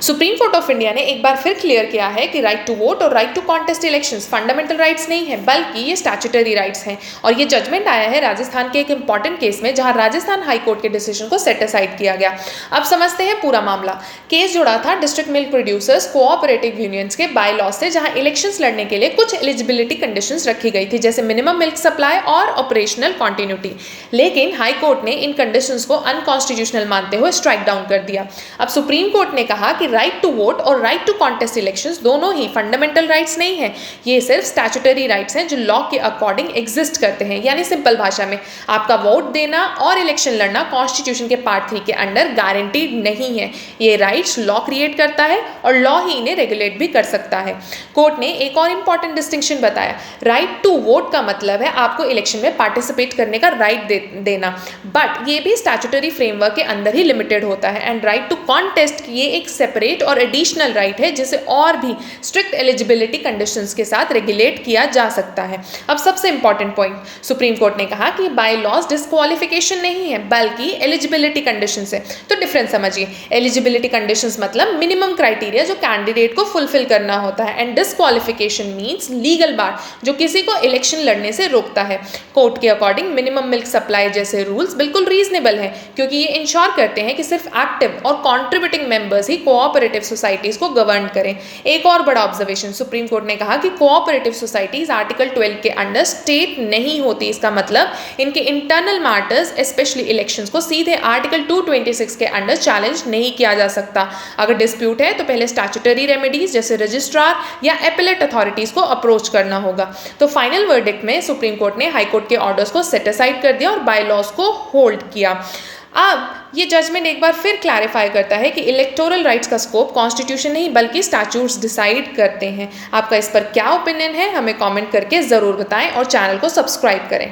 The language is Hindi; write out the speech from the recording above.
सुप्रीम कोर्ट ऑफ इंडिया ने एक बार फिर क्लियर किया है कि राइट टू वोट और right to contest elections fundamental rights नहीं है, बल्कि ये स्टैट्यूटरी राइट्स हैं। और ये जजमेंट आया है राजस्थान के एक इंपॉर्टेंट केस में, जहां राजस्थान हाई कोर्ट के डिसीजन को सेट असाइड किया गया। अब समझते हैं पूरा मामला। केस जुड़ा था district milk producers cooperative unions के बाय लॉ से, जहां इलेक्शंस लड़ने के लिए कुछ एलिजिबिलिटी कंडीशंस रखी गई थी, जैसे मिनिमम मिल्क सप्लाई और ऑपरेशनल कॉन्टिन्यूटी। लेकिन हाई कोर्ट ने इन कंडीशंस को अनकॉन्स्टिट्यूशनल मानते हुए स्ट्राइक डाउन कर दिया। अब सुप्रीम कोर्ट ने कहा कि राइट टू वोट और राइट टू कॉन्टेस्ट इलेक्शंस दोनों ही फंडामेंटल राइट्स नहीं है, ये सिर्फ स्टैट्यूटरी राइट्स हैं जो लॉ के अकॉर्डिंग एग्जिस्ट करते हैं। यानी सिंपल भाषा में, आपका वोट देना और इलेक्शन लड़ना कॉन्स्टिट्यूशन के पार्ट 3 के अंडर गारंटीड नहीं है। ये राइट्स लॉ क्रिएट करता है और लॉ ही इन्हें रेगुलेट भी कर सकता है। कोर्ट ने एक और इंपॉर्टेंट डिस्टिंक्शन बताया। राइट टू वोट का मतलब है आपको इलेक्शन में पार्टिसिपेट करने का राइट देना, बट ये भी स्टैट्यूटरी फ्रेमवर्क के अंदर ही लिमिटेड होता है। एंड राइट टू कॉन्टेस्ट ये एक सेपरेट और एडिशनल राइट है, जिसे और भी स्ट्रिक्ट एलिजिबिलिटी कंडीशंस के साथ रेगुलेट किया जा सकता है। अब सबसे इंपॉर्टेंट पॉइंट, सुप्रीम कोर्ट ने कहा कि बाय लॉज डिस्क्वालिफिकेशन नहीं है, बल्कि एलिजिबिलिटी कंडीशंस है। तो डिफरेंस समझिए। एलिजिबिलिटी कंडीशंस मतलब मिनिमम क्राइटेरिया जो कैंडिडेट को फुलफिल करना होता है, एंड डिस्क्वालिफिकेशन मीन्स लीगल बार जो किसी को इलेक्शन लड़ने से रोकता है। कोर्ट के अकॉर्डिंग मिनिमम मिल्क सप्लाई जैसे रूल्स बिल्कुल रीजनेबल है, क्योंकि ये इंश्योर करते हैं कि सिर्फ एक्टिव और कॉन्ट्रीब्यूटिंग मेंबर्स ही कोऑपरेटिव सोसाइटीज को गवर्न करें। एक और बड़ा ऑब्जर्वेशन, सुप्रीम कोर्ट ने कहा कि कोऑपरेटिव सोसाइटीज आर्टिकल 12 के अंडर स्टेट नहीं होती। इसका मतलब इनके इंटरनल मैटर्स स्पेशली इलेक्शंस को सीधे आर्टिकल 226 के अंडर चैलेंज नहीं किया जा सकता। अगर डिस्प्यूट है तो पहले स्टैट्यूटरी रेमेडीज जैसे रजिस्ट्रार या एपेलेट अथॉरिटीज को अप्रोच करना होगा। तो फाइनल वर्डिक्ट में सुप्रीम कोर्ट ने हाई कोर्ट के ऑर्डर्स को सेट असाइड कर दिया और बाय लॉज को होल्ड किया। अब ये जजमेंट एक बार फिर क्लैरिफाई करता है कि इलेक्टोरल राइट्स का स्कोप कॉन्स्टिट्यूशन नहीं बल्कि स्टैट्यूट्स डिसाइड करते हैं। आपका इस पर क्या ओपिनियन है, हमें कमेंट करके ज़रूर बताएं और चैनल को सब्सक्राइब करें।